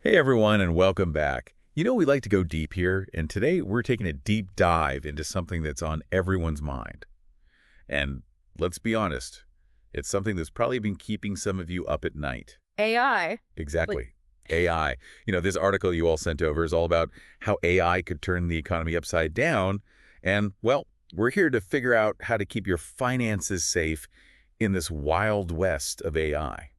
Hey everyone, and welcome back. We like to go deep here, and today we're taking a deep dive into something that's on everyone's mind. And let's be honest, it's something that's probably been keeping some of you up at night. AI. Like, Exactly. AI. This article you all sent over is all about how AI could turn the economy upside down. And, well, we're here to figure out how to keep your finances safe in this wild west of AI.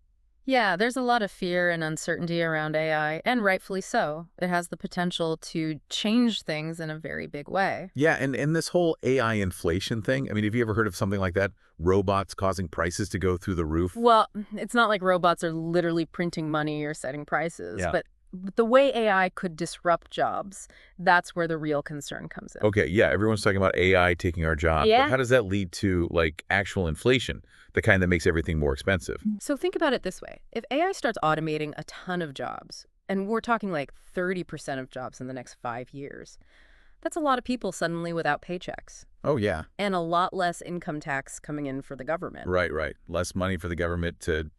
yeah, there's a lot of fear and uncertainty around AI, and rightfully so. It has the potential to change things in a very big way. Yeah, and this whole AI inflation thing, I mean, have you ever heard of something like that? Robots causing prices to go through the roof? Well, it's not like robots are literally printing money or setting prices, Yeah. but the way AI could disrupt jobs, that's where the real concern comes in. Okay, yeah, everyone's talking about AI taking our jobs, but Yeah. how does that lead to, like, actual inflation, the kind that makes everything more expensive? So think about it this way. If AI starts automating a ton of jobs, and we're talking like 30% of jobs in the next 5 years, that's a lot of people suddenly without paychecks. Oh, yeah. And a lot less income tax coming in for the government. Right, right. Less money for the government to,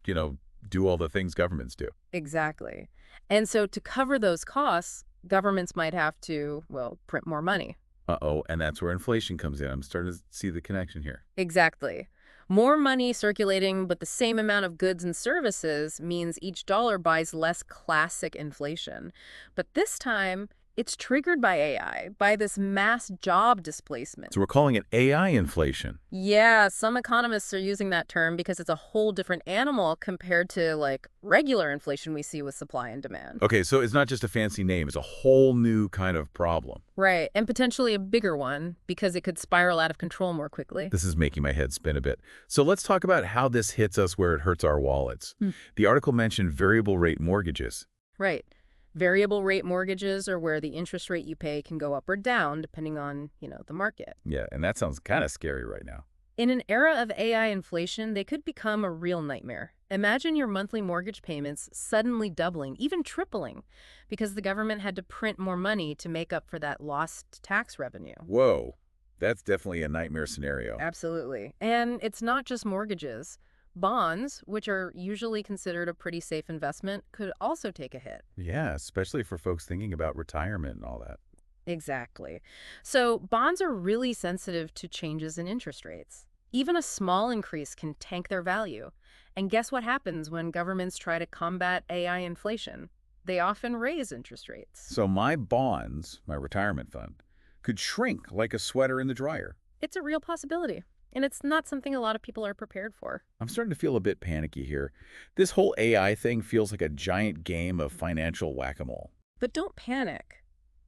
do all the things governments do. Exactly. And so to cover those costs, governments might have to, well, print more money. Uh-oh, and that's where inflation comes in. I'm starting to see the connection here. Exactly. More money circulating, but the same amount of goods and services means each dollar buys less classic inflation. But this time, it's triggered by AI, by this mass job displacement. So we're calling it AI inflation. Yeah, some economists are using that term because it's a whole different animal compared to like regular inflation we see with supply and demand. Okay, so it's not just a fancy name. It's a whole new kind of problem. Right, and potentially a bigger one because it could spiral out of control more quickly. This is making my head spin a bit. So let's talk about how this hits us where it hurts our wallets. Hmm. The article mentioned variable rate mortgages. Right. Variable rate mortgages are where the interest rate you pay can go up or down depending on, the market. Yeah, and that sounds kind of scary right now. In an era of AI inflation, they could become a real nightmare. Imagine your monthly mortgage payments suddenly doubling, even tripling, because the government had to print more money to make up for that lost tax revenue. Whoa, that's definitely a nightmare scenario. Absolutely. And it's not just mortgages. Bonds, which are usually considered a pretty safe investment, could also take a hit. Yeah, especially for folks thinking about retirement and all that. Exactly. So bonds are really sensitive to changes in interest rates. Even a small increase can tank their value. And guess what happens when governments try to combat AI inflation? They often raise interest rates. So my bonds, my retirement fund, could shrink like a sweater in the dryer. It's a real possibility. And it's not something a lot of people are prepared for. I'm starting to feel a bit panicky here. This whole AI thing feels like a giant game of financial whack-a-mole. But don't panic.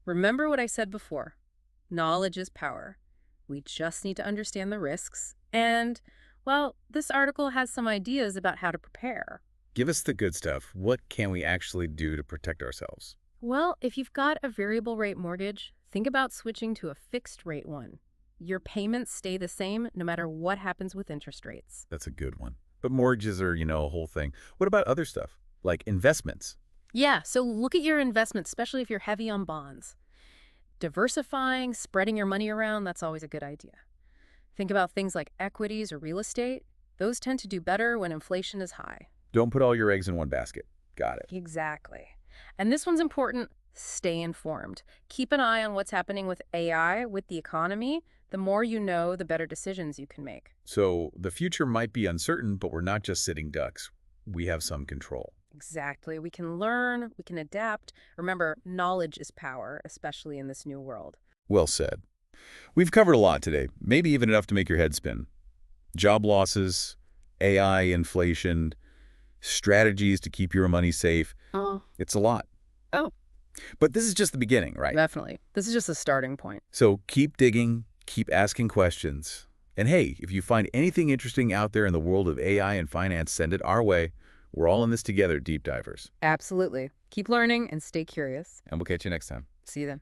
Remember what I said before. Knowledge is power. We just need to understand the risks. And, well, this article has some ideas about how to prepare. Give us the good stuff. What can we actually do to protect ourselves? Well, if you've got a variable rate mortgage, think about switching to a fixed rate one. Your payments stay the same no matter what happens with interest rates. That's a good one. But mortgages are, a whole thing. What about other stuff, like investments? Yeah, so look at your investments, especially if you're heavy on bonds. Diversifying, spreading your money around, that's always a good idea. Think about things like equities or real estate. Those tend to do better when inflation is high. Don't put all your eggs in one basket. Got it. Exactly. And this one's important. Stay informed. Keep an eye on what's happening with AI, with the economy. The more you know, the better decisions you can make. So the future might be uncertain, but we're not just sitting ducks. We have some control. Exactly. We can learn, we can adapt. Remember, knowledge is power, especially in this new world. Well said. We've covered a lot today, maybe even enough to make your head spin. Job losses, AI inflation, strategies to keep your money safe. Oh. It's a lot. Oh, But this is just the beginning, right? definitely. This is just a starting point. So keep digging, keep asking questions. And hey, if you find anything interesting out there in the world of AI and finance, send it our way. We're all in this together, deep divers. Absolutely. Keep learning and stay curious. And we'll catch you next time. See you then.